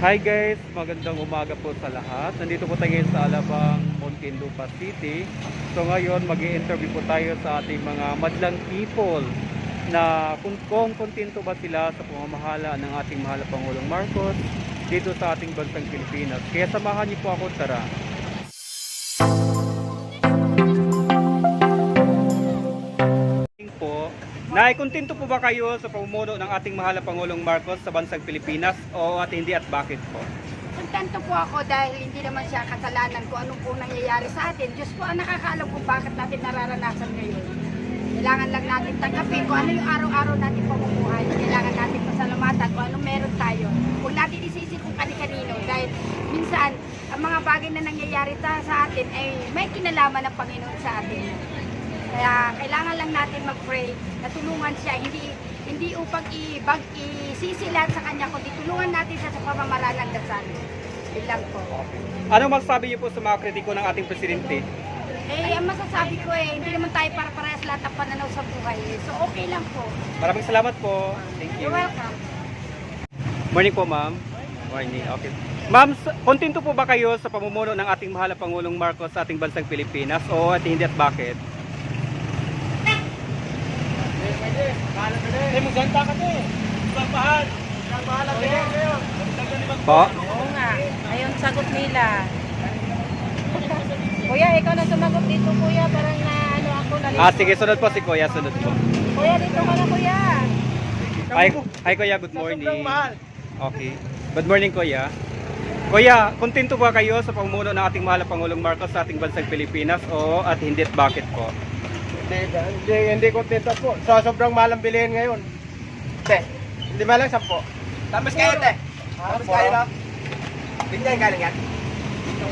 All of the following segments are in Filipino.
Hi guys, magandang umaga po sa lahat. Nandito po tayo ngayon sa Alabang, Muntinlupa City. So ngayon mag-i-interview po tayo sa ating mga madlang people na kung kontento ba sila sa pamamahala ng ating mahal na Pangulong Marcos dito sa ating bansang Pilipinas. Kaya samahan niyo po ako, tara. Nay, kontento po ba kayo sa pamumuno ng ating mahal na Pangulong Marcos sa bansang Pilipinas o at hindi at bakit po? Kontento po ako dahil hindi naman siya kasalanan kung anong po nangyayari sa atin. Diyos po ang nakakaalam kung bakit natin nararanasan ngayon. Kailangan lang natin tanggapin kung ano yung araw-araw natin pamumuhay. Kailangan natin pasalamatan kung anong meron tayo. Huwag natin isisi kung kani-kanino dahil minsan ang mga bagay na nangyayari sa atin ay may kinalaman ng Panginoon sa atin. Kaya kailangan lang natin mag-pray na tulungan siya, hindi upang isisilat sa kanya, kundi tulungan natin siya sa pamamaraan ng dasal. Yun lang po. Ano masasabi niyo po sa mga kritiko ng ating presidente? Ang masasabi ko hindi naman tayo para-parehas lahat ng pananaw sa buhay. So okay lang po. Maraming salamat po. Thank you. You're welcome. Morning po, ma'am. Morning. Okay. Ma'am, kontento po ba kayo sa pamumuno ng ating mahal na Pangulong Marcos sa ating bansang Pilipinas o at hindi at bakit? Maganda ka din. Pagmahal. Pagmahal ang bilhin ngayon. Po? Oo nga. Ayun, sagot nila. Kuya, ikaw na sumagot dito, kuya. Parang na ano ako na. Sige, sunod po si Kuya, sunod po. Kuya, dito ka na, kuya. Hi Kuya, good morning. Sobrang mahal. Okay. Good morning, Kuya. Kuya, kontento ba kayo sa pamumuno ng ating mahal na Pangulong Marcos sa ating bansang Pilipinas o at hindi at bakit po? Hindi kontento po. So, sobrang mahal ang bilhin ngayon. Te, hindi malang 10. Tapos kayo, te. Tapos kayo lang. Bigyan ka lang yan.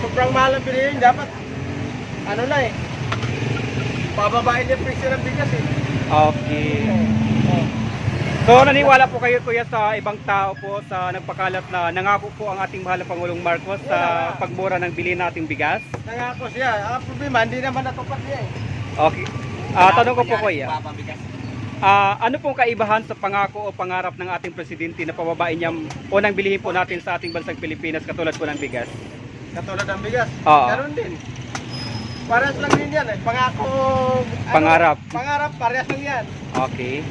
Sobrang mahal ang bilhin. Dapat, ano na eh. Pababain yung presyo ng bigas eh. Okay. So naniwala po kayo, Kuya, sa ibang tao po sa nagpakalat na nangako po ang ating mahal na Pangulong Marcos sa pagmura ng bilhin nating bigas? Nangako siya. Ang problema, hindi naman natupad niya eh. Okay. Tanong ko po, Kuya. Ano pong kaibahan sa pangako o pangarap ng ating presidente na pababain niya o nang bilihin po natin sa ating bansang Pilipinas katulad po ng bigas? Katulad ng bigas. Oo. Ganon din. Parehas lang din yan eh. Pangako. Pangarap. Pangarap, parehas lang yan. Okay.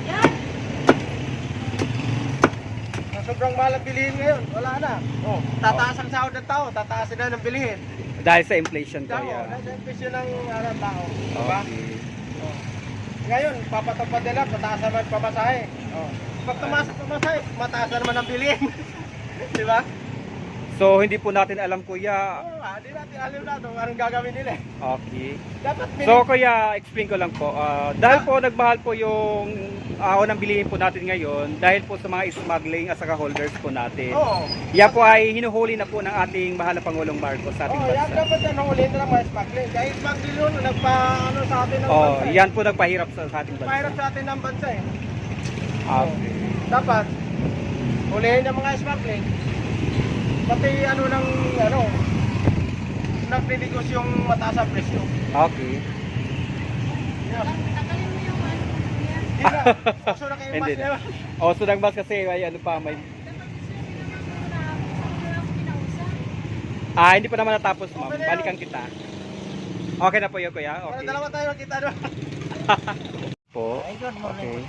Sobrang mahal ang bilihin ngayon. Wala na. Oh, tataas ang sahod ng tao. Tataasin na ng bilihin. Dahil sa inflation, Tao, Kuya. nasa presyo ng tao. Diba? Okay. Oh. Ngayon, papatapad nila, mataas naman pamasahe. Oh. Pag tumaas ang pamasahe, mataas na naman ang bilihin. Diba? So hindi po natin alam, Kuya. Hindi natin alam na ito. Anong gagawin nila eh. Okay. Dapat So Kuya, explain ko lang po. Dahil po nagmahal po yung unang bilihin po natin ngayon dahil po sa mga smuggling at saka holders po natin. Oo. Yan po ay hinuhuli na po ng ating mahal na Pangulong Marcos sa ating Yan bansa. dapat yan. Nangulihin na lang mga smuggling. Dahil smuggling yun, nagpa-ano sa atin ng Oh, bansa. yan po nagpahirap sa ating Mahirap bansa. sa atin ng bansa eh. Okay. Dapat, hulihin ng mga smuggling. Pati nagre-negosyo yung mataas ang presyo. Okay. Hindi na. Puso na kayo mas Hindi niya. na. Oh, so nagmas kasi ay ano pa may hindi pa naman natapos, ma'am. Balikan kita. Okay na po yun, Kuya. Para Okay. dalawa tayo nakita doon. Po. Okay.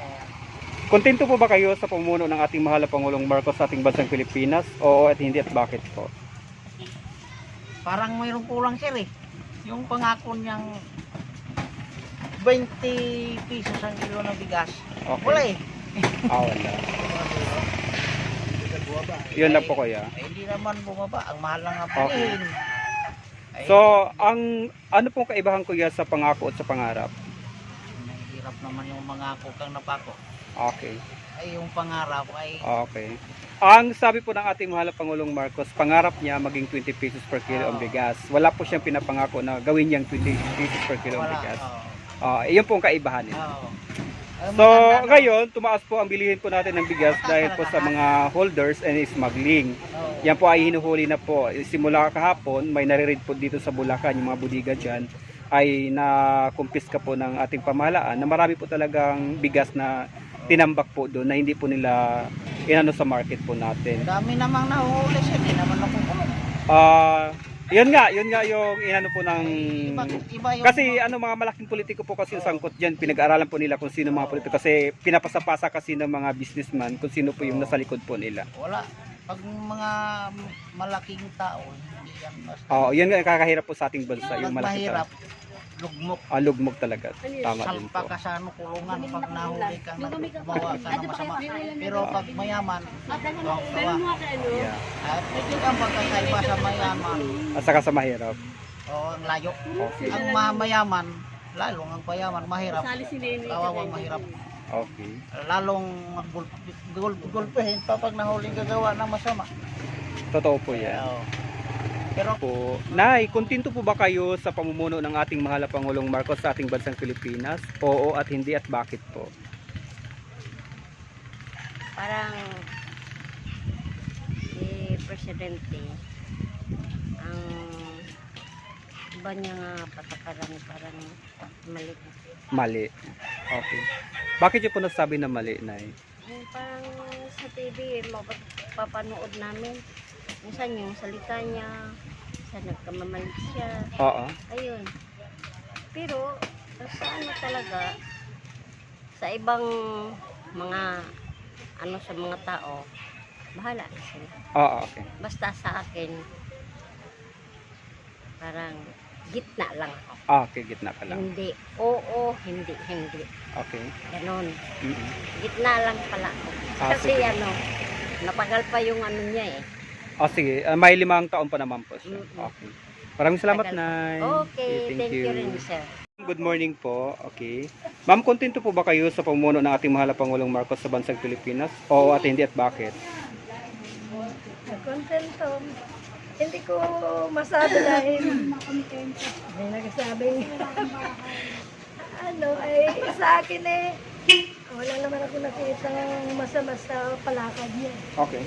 Kontento po ba kayo sa pamumuno ng ating mahal na Pangulong Marcos sa ating bansang Pilipinas? Oo at hindi at bakit po? Parang mayroong kulang, sir, eh. Yung pangako niyang 20 pesos ang kilo ng bigas. Okay. Wala eh. Wala. Yun lang po, Kuya. Hindi naman bumaba. Ang mahal lang ang bilhin. So, ano pong kaibahan, Kuya, sa pangako at sa pangarap? Mahirap naman yung mangako kang napako. Okay. Ay, yung pangarap ay Okay. Ang sabi po ng ating mahal na Pangulong Marcos, pangarap niya maging 20 pesos per kilo ang bigas. Wala po siyang pinapangako na gawin niyang 20 pesos per kilo ang wala. bigas. Iyon po ang kaibahan nila. Oo. So, ngayon, tumaas po ang bilihin po natin ng bigas dahil po sa mga holders and smuggling. Yan po ay hinuhuli na po. Simula kahapon, may nare-raid po dito sa Bulacan, yung mga budiga dyan, ay nakumpiska po ng ating pamahalaan na marami po talagang bigas na tinambak po doon na hindi po nila inano sa market po natin. Dami namang nahuhuli siya, di naman nakukulong. Yun nga yung inano po ng Iba yung kasi ano mga malaking politiko po kasi sangkot diyan, pinag-aaralan po nila kung sino mga politiko kasi pinapasapasa kasi ng mga businessman kung sino po yung nasa likod po nila. wala. Pag mga malaking tao, hindi yan basta. Yun nga yung kakahirap po sa ating bansa, yung Pag malaki mahirap, talaga. lugmok. Lugmok talaga. Tama din po. Salpa ka sa ano, kulungan pag nahuli ka na gumawa ka ng masama. Pero pag mayaman, gawa. Yeah. At ito ang pagkakaiba sa mayaman. At saka sa mahirap. O ang layo. Okay. Ang mayaman, lalong ang payaman, mahirap. Kawawang mahirap. Okay. Lalong gulpihin pa pag nahuling gagawa ng masama. Totoo po yan. Pero Po, Nay, kontento po ba kayo sa pamumuno ng ating mahal na Pangulong Marcos sa ating bansang Pilipinas? Oo at hindi at bakit po? Parang si Presidente ang iba niya nga patakaran parang mali. Mali. Okay. Bakit niyo po nasabi na mali, Nay? Parang sa TV mapapanood namin minsan yung salita niya sa nagkamamalit siya Oo. ayun, pero sa ano talaga sa ibang mga ano sa mga tao bahala na sila. Oo, okay. Basta sa akin, parang gitna lang ako. Okay, gitna ka lang. Hindi, oo, hindi, hindi. Okay. Ganon. Mm-mm. Gitna lang pala ako. Kasi sige. ano, napagal pa yung ano niya eh. Sige. May 5 taon pa naman po siya. Mm-mm. Okay. Maraming salamat, Tagal pa. Nay. Okay, thank you rin, sir. Good morning po. Okay. Ma'am, kontento po ba kayo sa pamumuno ng ating mahal na Pangulong Marcos sa bansang Pilipinas? Oo at hindi at bakit? Kontento. Hindi ko masabi dahil may nagsasabing ano ay sa akin wala naman ako nakita masama sa palakad niya. Okay.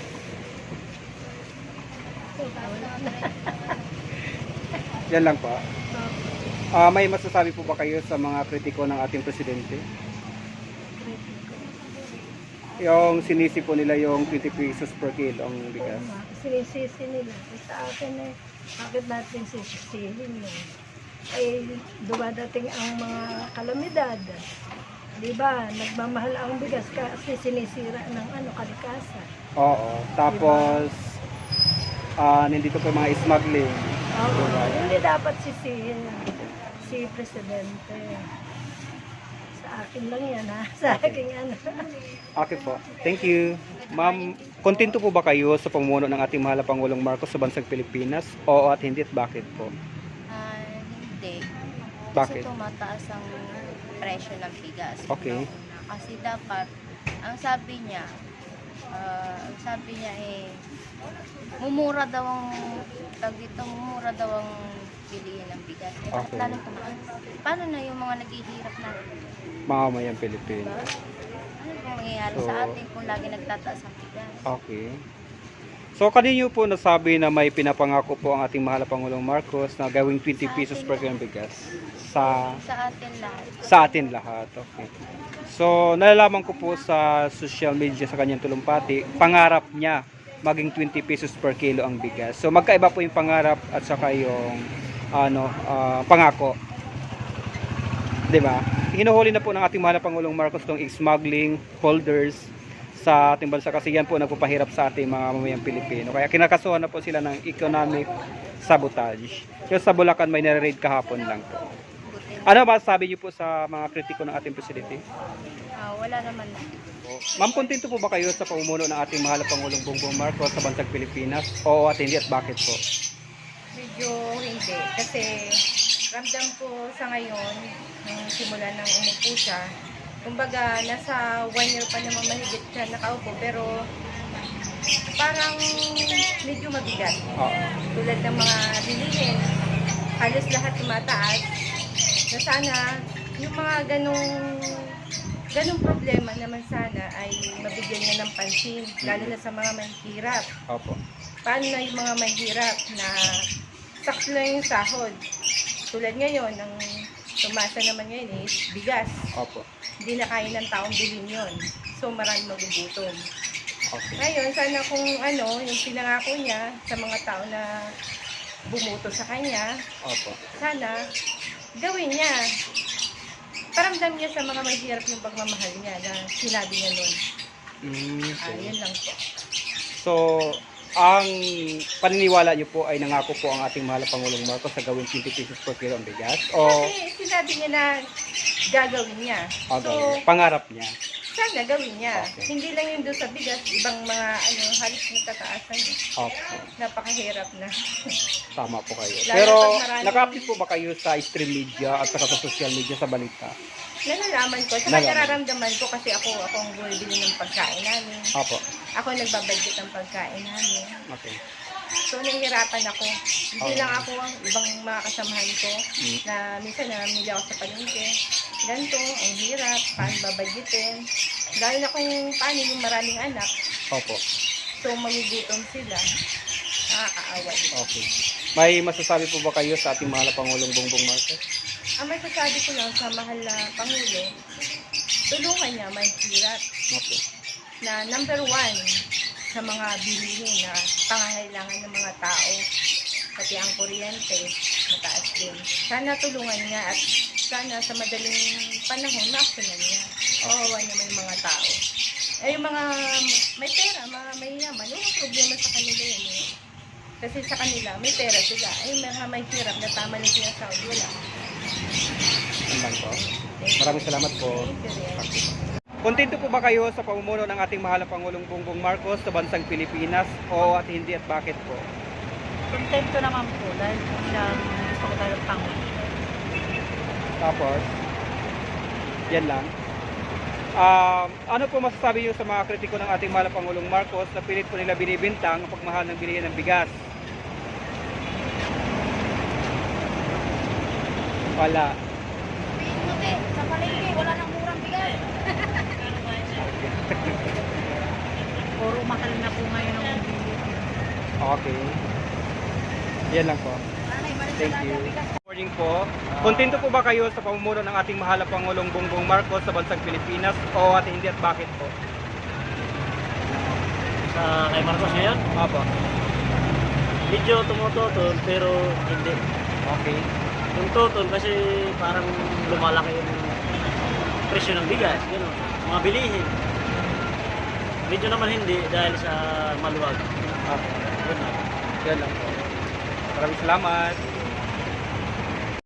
Yan lang po. May masasabi po ba kayo sa mga kritiko ng ating presidente? Yung sinisi po nila yung 20 pesos per kilo ang bigas. Sinisisi nila. Sa akin bakit natin sisisihin yun? Ay dumadating ang mga kalamidad. Diba? Nagmamahal ang bigas kasi sinisira ng kalikasan. Oo. Tapos, nandito po yung mga smuggling. Oo, hindi dapat sisihin si Presidente. Sa akin lang yan ha. Sa akin ano. Okay po. Thank you. Ma'am, kontento po ba kayo sa pamumuno ng ating mahal na Pangulong Marcos sa bansang Pilipinas? Oo at hindi at bakit po? Hindi. Bakit? Kasi tumataas ang presyo ng bigas. Okay. Una-una. Kasi dapat, ang sabi niya mumura daw ang mumura daw ang bilihin ng bigas. Eh, bakit Okay. lalong tumaas? Paano na yung mga naghihirap na? Mamamayang Pilipino. Ano pong mangyayari So, sa atin kung lagi nagtataas ang bigas? Okay. So, kanino po nasabi na may pinapangako po ang ating mahal na Pangulong Marcos na gawing 20 pesos per kilo bigas? Sa Sa atin lahat. sa atin lahat. Okay. So, nalalaman ko po sa social media sa kanyang tulumpati, pangarap niya maging 20 pesos per kilo ang bigas. So, magkaiba po yung pangarap at saka yung pangako. 'Di ba? Hinuhuli na po ng ating mahal na Pangulong Marcos tong smuggling holders sa ating bansa kasi yan po nagpapahirap sa ating mga mamamayang Pilipino. Kaya kinakasuhan na po sila ng economic sabotage. Yung sa Bulacan may nare-raid kahapon lang po. Ano ba sabi niyo po sa mga kritiko ng ating presidente? Wala naman. Ma'am, kontento po ba kayo sa pamumuno ng ating mahal na Pangulong Bongbong Marcos sa bansang Pilipinas? Oo at hindi at bakit po? Medyo hindi. Kasi ramdam ko sa ngayon, nung simula nang umupo siya, kumbaga nasa 1 year pa naman mahigit siya nakaupo, pero parang medyo mabigat. Tulad ng mga bilihin, halos lahat tumataas, na sana yung mga ganong problema naman sana ay mabigyan niya ng pansin, lalo na sa mga mahihirap. Opo. Paano na yung mga mahirap na sakto na yung sahod? Tulad ngayon, ang tumasa naman ngayon is bigas. Opo. Hindi na kaya ng taong bilhin yun. So marami magugutom. Okay. Ngayon, sana kung ano, yung pinangako niya sa mga tao na bumuto sa kanya, Opo. sana gawin niya. Paramdam niya sa mga mahirap yung pagmamahal niya na sinabi niya nun. Okay. Yun lang po. So, ang paniniwala niyo po ay nangako po ang ating mahal na Pangulong Marcos sa gawin 20 pesos per kilo ang bigas? O Kasi sinabi niya na gagawin niya. So, pangarap niya? sana gawin niya. Okay. Hindi lang yun doon sa bigas, ibang mga halos nagtataasan. Opo. Napakahirap na. Tama po kayo. Lalo Pero pag maraming- naka-update po ba kayo sa stream media at saka sa social media sa balita? Nalalaman ko. Saka Nalaman. nararamdaman ko kasi ako ang bumibili ng pagkain namin. Opo. Ako nagbabudget ng pagkain namin. Okay. So, nahihirapan ako. Hindi Oh. lang ako, ang ibang mga kasamahan ko Mm. na minsan namimili ako sa palengke. Ganito, ang hirap, paano babudgetin. Lalo na kung paano yung maraming anak. Opo. So, magugutom sila. Nakakaawa din. Okay. May masasabi po ba kayo sa ating mahal na Pangulong Bongbong Marcos? Ang masasabi ko lang sa mahal na Pangulo, tulungan niya may hirap Okay. na number 1 sa mga bilihin na pangangailangan ng mga tao. Pati ang kuryente, mataas din. Sana tulungan niya at sana sa madaling panahon, ma-actionan niya. Kawawa naman yung mga tao. Eh, yung mga may pera, mga mayayaman, walang problema sa kanila yun. Eh. Kasi sa kanila, may pera sila. Ay, mga may hirap na tama na sinasabi, wala. Yan lang po. Maraming salamat po. Thank you, Rian. Kontento po ba kayo sa pamumuno ng ating mahal na Pangulong Bongbong Marcos sa bansang Pilipinas o at hindi at bakit po? Kontento naman po dahil po siya gusto ko tayo Pangulo. Tapos, yan lang. Ano po masasabi niyo sa mga kritiko ng ating mahal na Pangulong Marcos na pilit po nila binibintang ang pagmahal ng bilihin ng bigas? Wala. Sa palengke, wala nang murang bigas. Puro mahal na po ngayon ang bili. Okay. Yan lang po. Thank you. Good morning po. Kontento po ba kayo sa pamumuno ng ating mahal na Pangulong Bongbong Marcos sa bansang Pilipinas o at hindi at bakit po? Sa kay Marcos ngayon, Opo. medyo tumututol pero hindi. Okay. Yung tutol kasi parang lumalaki yung presyo ng bigas, gano'n. Mga bilihin. Medyo naman hindi dahil sa maluwag. Okay. Yun lang. Yan lang po. Maraming salamat.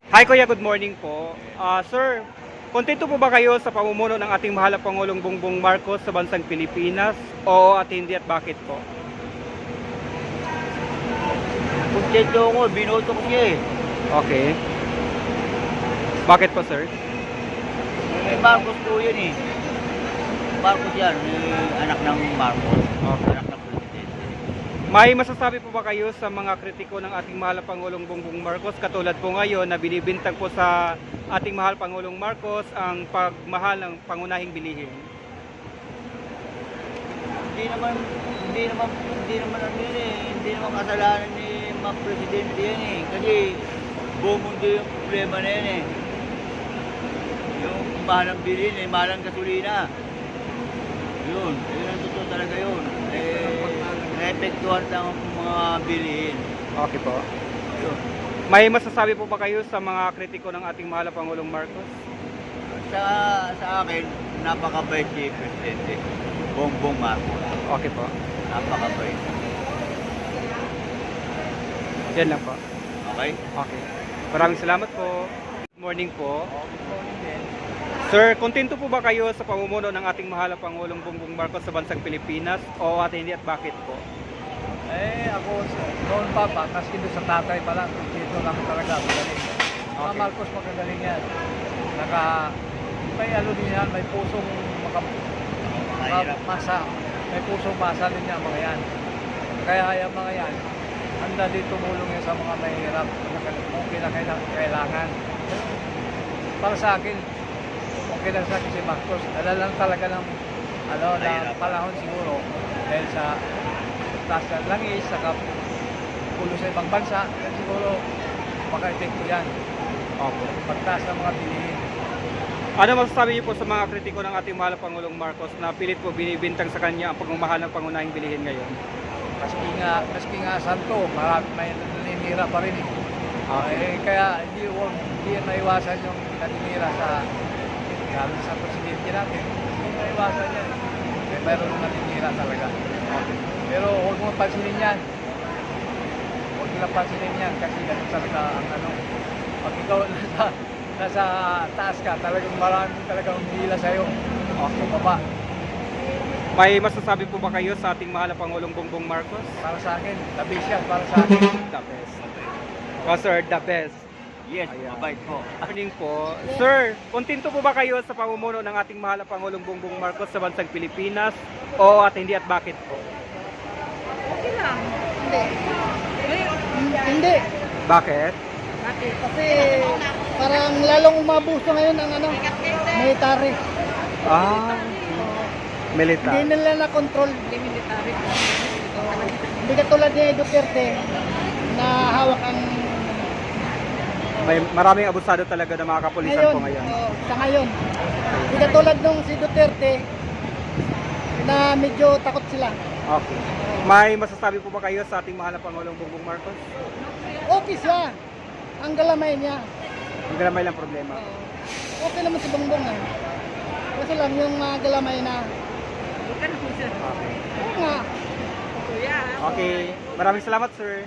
Hi Kuya, good morning po. Sir, kontento po ba kayo sa pamumuno ng ating mahal na Pangulong Bongbong Marcos sa bansang Pilipinas o at hindi at bakit po? Kontento ako, binoto ko siya eh. Okay. Bakit po sir? May Marcos po yun eh. Marcos yan, anak ng Marcos. Okay. Anak ng presidente. May masasabi po ba kayo sa mga kritiko ng ating mahal na Pangulong Bongbong Marcos katulad po ngayon na binibintang po sa ating mahal Pangulong Marcos ang pagmahal ng pangunahing bilihin? Hindi naman ano yun eh. Hindi naman kasalanan ni mga presidente yan eh. Kasi buong mundo yung problema na yan eh. Yung mahal ng bilhin eh, mahal ng gasolina. Yun ang totoo talaga yun. Naepektuhan ng mga bilhin. Okay po. Yun. May masasabi po ba kayo sa mga kritiko ng ating mahal na Pangulong Marcos? Sa akin, napakabait si Presidente Bongbong Marcos. Okay po. Napakabait. Yan lang po. Okay? Okay. Maraming salamat po. Good morning po. Sir, kontento po ba kayo sa pamumuno ng ating mahal na Pangulong Bongbong Marcos sa bansang Pilipinas o at hindi at bakit po? Ako noon pa, kasi doon sa tatay pa lang, dito lang talaga, magaling. Mga Okay. Marcos magagaling yan. May ano din yan, may pusong masa. May pusong masa din yan, mga yan. Kaya yung mga yan, handa din tumulong yan sa mga mahirap kung kailangan. Para sa akin, okay lang sa akin si Marcos. Dala lang talaga ng na panahon siguro dahil sa taas ng langis, saka pulo sa ibang bansa, yan siguro maka-epekto yan. Opo. Pagtaas ng mga bilihin. Ano masasabi niyo po sa mga kritiko ng ating mahal na Pangulong Marcos na pilit po binibintang sa kanya ang pagmamahal ng pangunahing bilihin ngayon? Maski nga santo, marami may naninira pa rin eh. Kaya hindi yan maiwasan yung naninira lalo sa presidente natin. Hindi maiwasan yan. Mayroon naninira talaga. Pero huwag mo pansinin yan. Huwag nila pansinin yan kasi ganun talaga ang ano. Pag ikaw nasa taas ka, talagang maraming talagang humihila sa'yo. O baba. May masasabi po ba kayo sa ating mahal na Pangulong Bongbong Marcos? Para sa akin, labis yan para sa akin. The best. Oh, sir, the best. Yes, mabait po. Morning po. Sir, kontento po ba kayo sa pamumuno ng ating mahal na Pangulong Bongbong Marcos sa bansang Pilipinas? O at hindi at bakit po? Okay lang. Hindi. Bakit? Kasi parang lalong umabuso ngayon ang military. Ah, militar. Hindi nila na-control. Military. Hindi katulad ni Duterte na hawak ang May maraming abusado talaga ng mga kapulisan po ngayon. Sa ngayon. Hindi katulad nung si Duterte na medyo takot sila. Okay. May masasabi po ba kayo sa ating mahal na Pangulong Bongbong Marcos? Okay siya. Ang galamay niya. Hindi naman lang problema. Okay naman si Bongbong eh. Kasi lang yung galamay na. Oo nga. Okay. Maraming salamat, sir.